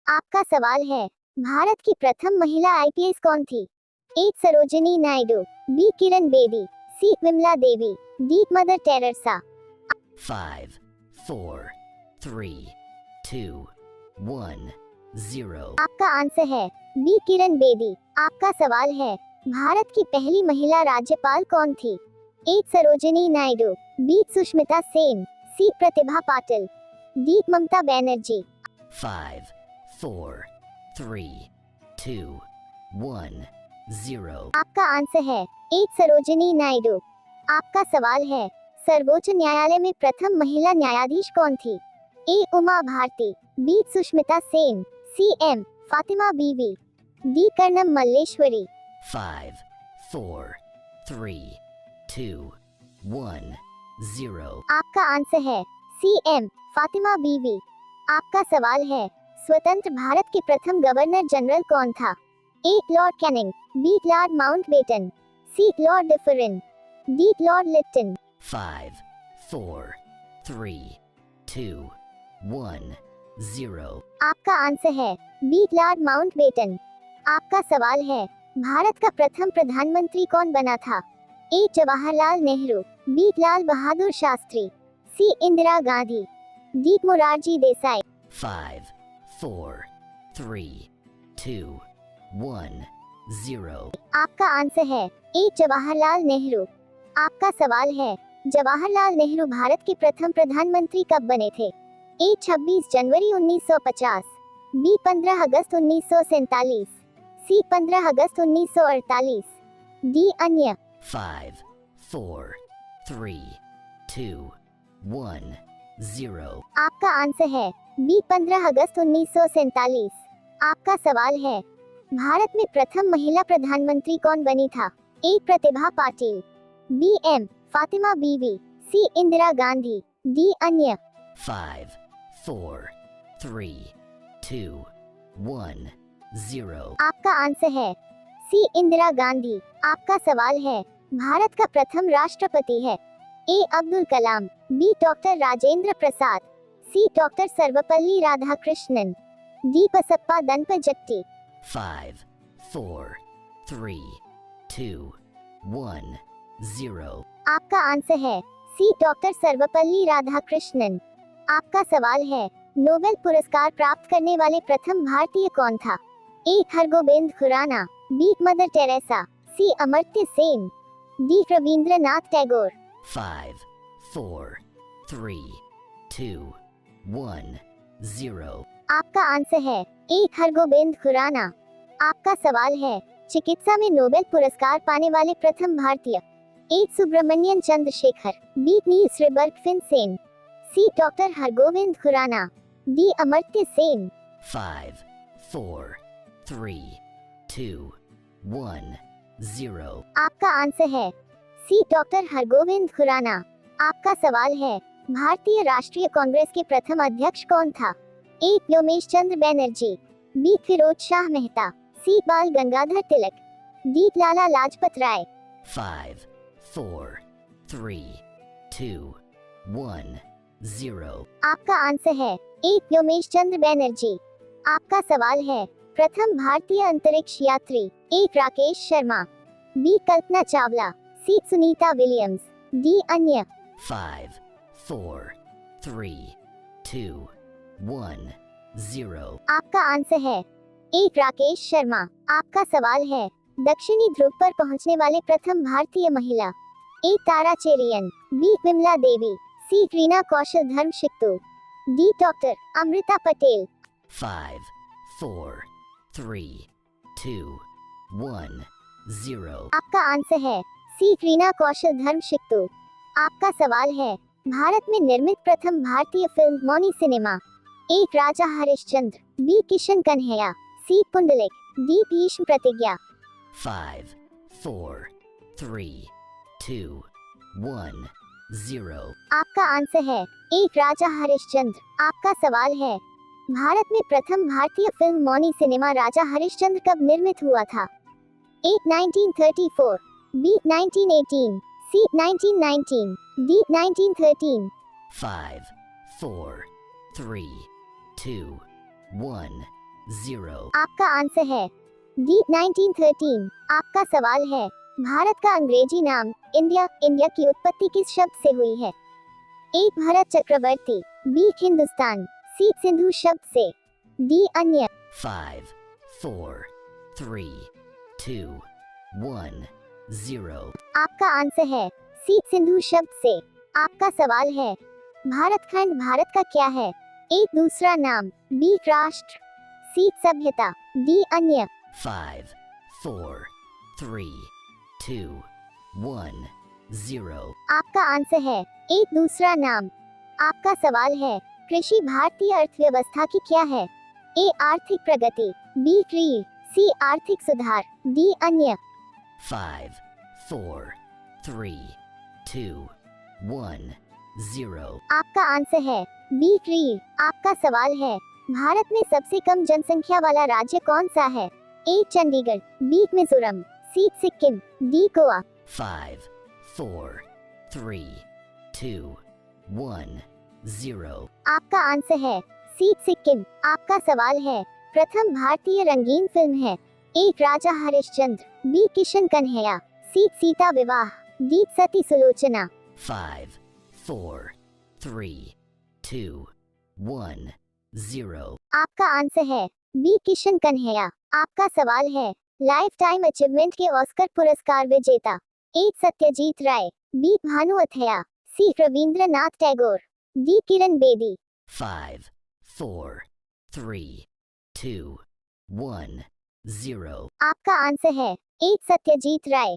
आपका सवाल है, भारत की प्रथम महिला आईपीएस कौन थी? ए सरोजिनी नायडू, बी किरण बेदी, सी Vimla Devi, D mother Teresa. 5, 4, 3, 2, 1, 0. आपका आंसर है बी किरण बेदी। आपका सवाल है, भारत की पहली महिला राज्यपाल कौन थी? ए सरोजिनी नायडू, बी सुष्मिता सेन, सी प्रतिभा पाटिल, डी ममता बनर्जी। 5, 4, 3, 2, 1, 0. आपका आंसर है ए सरोजिनी नायडू। आपका सवाल है, सर्वोच्च न्यायालय में प्रथम महिला न्यायाधीश कौन थी? A Uma Bharti, B Sushmita Sen, C M Fatima Beevi, D Karnam Malleswari. 5, 4, 3, 2, 1, 0. आपका आंसर है सी एम फातिमा बीवी। आपका सवाल है, स्वतंत्र भारत के प्रथम गवर्नर जनरल कौन था? A Lord Canning, B Lord Mountbatten, C Lord Dufferin, D Lord Lytton. 5, 4, 3, 2, 1, 0. आपका आंसर है बी लॉर्ड माउंटबेटन। आपका सवाल है, भारत का प्रथम प्रधानमंत्री कौन बना था? ए जवाहरलाल नेहरू, बी लाल बहादुर शास्त्री, सी इंदिरा गांधी, डी मोरारजी देसाई। 5, 4, 3, 2, 1, 0. आपका आंसर है ए जवाहरलाल नेहरू। आपका सवाल है, जवाहरलाल नेहरू भारत के प्रथम प्रधानमंत्री कब बने थे? ए 26 जनवरी 1950, बी 15 अगस्त 1947, सी 15 अगस्त 1948, डी अन्य। 5, 4, 3, 2, 1, 0. आपका आंसर है बी 15 अगस्त 1947। आपका सवाल है, भारत में प्रथम महिला प्रधानमंत्री कौन बनी था? ए प्रतिभा पाटिल, बी एम फातिमा बीवी, सी इंदिरा गांधी, डी अन्य। 5, 4, 3, 2, 1, 0. आपका आंसर है सी इंदिरा गांधी। आपका सवाल है, भारत का प्रथम राष्ट्रपति है? ए अब्दुल कलाम, बी डॉक्टर राजेंद्र प्रसाद, सी डॉक्टर सर्वपल्ली राधाकृष्णन, डी बसप्पा दनपजट्टी। 5, 4, 3, 2, 1, 0. आपका आंसर है सी डॉक्टर सर्वपल्ली राधाकृष्णन। आपका सवाल है, नोबेल पुरस्कार प्राप्त करने वाले प्रथम भारतीय कौन था? A Hargobind Khurana, B Mother Teresa, C Amartya Sen, D Rabindranath Tagore. 5, 4, 3, 2, 1, 0. आपका आंसर है ए हरगोबिंद खुराना। आपका सवाल है, चिकित्सा में नोबेल पुरस्कार पाने वाले प्रथम भारतीय? ए सुब्रमण्यन चंद्रशेखर, बी नील्स रिबर्गफिन सेन, सी डॉक्टर हरगोविंद खुराना, डी अमर्त्य सेन। 5, 4, 3, 2, 1, 0. आपका आंसर है सी डॉक्टर हरगोविंद खुराना। आपका सवाल है, भारतीय राष्ट्रीय कांग्रेस के प्रथम अध्यक्ष कौन था? ए व्योमेश चंद्र बनर्जी, बी फिरोज शाह मेहता, सी बाल गंगाधर तिलक, डी लाला लाजपत राय। 5, 4, 3, 2, 1, 0. आपका आंसर है ए व्योमेश चंद्र बनर्जी। आपका सवाल है, प्रथम भारतीय अंतरिक्ष यात्री? ए राकेश शर्मा, बी कल्पना चावला, सी सुनीता विलियम्स, डी अन्य। 5, 4, 3, 2, 1, 0. आपका आंसर है ए राकेश शर्मा। आपका सवाल है, दक्षिणी ध्रुव पर पहुंचने वाले प्रथम भारतीय महिला? ए तारा चेरियन, बी विमला देवी, सी रीना कौशल धर्मशिक्तु, डी डॉक्टर अमृता पटेल। 5, 4, 3, 2, 1, 0. आपका आंसर है सी रीना कौशल धर्मशिक्तु। आपका सवाल है, भारत में निर्मित प्रथम भारतीय फिल्म मौनी सिनेमा? ए राजा हरिश्चंद्र, बी किशन कन्हैया, सी पुंडलिक, डी भीष्म प्रतिज्ञा। 5, 4, 3, 2, 1, 0. आपका आंसर है ए राजा हरिश्चंद्र। आपका सवाल है, भारत में प्रथम भारतीय फिल्म मौनी सिनेमा राजा हरिश्चंद्र कब निर्मित हुआ था? ए 1934, बी 1918, सी 1919, डी 1913। 5, 4, 3, 2, 1, 0. आपका आंसर है डी 1913। आपका सवाल है, भारत का अंग्रेजी नाम इंडिया की उत्पत्ति किस शब्द से हुई है? ए भरत चक्रवर्ती, बी हिंदुस्तान, सी सिंधु शब्द से, डी अन्य। 5, 4, 3, 2, 1, 0. आपका आंसर है सी सिंधु शब्द से। आपका सवाल है, भारतखंड भारत का क्या है? ए दूसरा नाम, बी राष्ट्र, सी सभ्यता, डी अन्य। 5, 4, 3, 2, 1, 0. आपका आंसर है ए दूसरा नाम। आपका सवाल है, कृषि भारतीय अर्थव्यवस्था की क्या है? ए आर्थिक प्रगति, बी ऋण, सी आर्थिक सुधार, डी अन्य। 5, 4, 3, 2, 1, 0. आपका आंसर है बी ऋण। आपका सवाल है, भारत में सबसे कम जनसंख्या वाला राज्य कौन सा है? ए चंडीगढ़, बी मिजोरम, सी सिक्किम, डी गोवा। 5, 4, 3, 2, 1, 0. आपका आंसर है सी सिक्किम। आपका सवाल है, प्रथम भारतीय रंगीन फिल्म है? ए राजा हरिश्चंद्र, बी किशन कन्हैया, सी सीता विवाह, डी सती सुलोचना। 5, 4, 3, 2, 1, 0. आपका आंसर है बी किशन कन्हैया। आपका सवाल है, लाइफ टाइम अचीवमेंट के ऑस्कर पुरस्कार विजेता? ए सत्यजीत राय, बी भानु अथैया, सी रविंद्रनाथ टैगोर, डी किरण बेदी। 5, 4, 3, 2, 1, 0. आपका आंसर है ए सत्यजीत राय।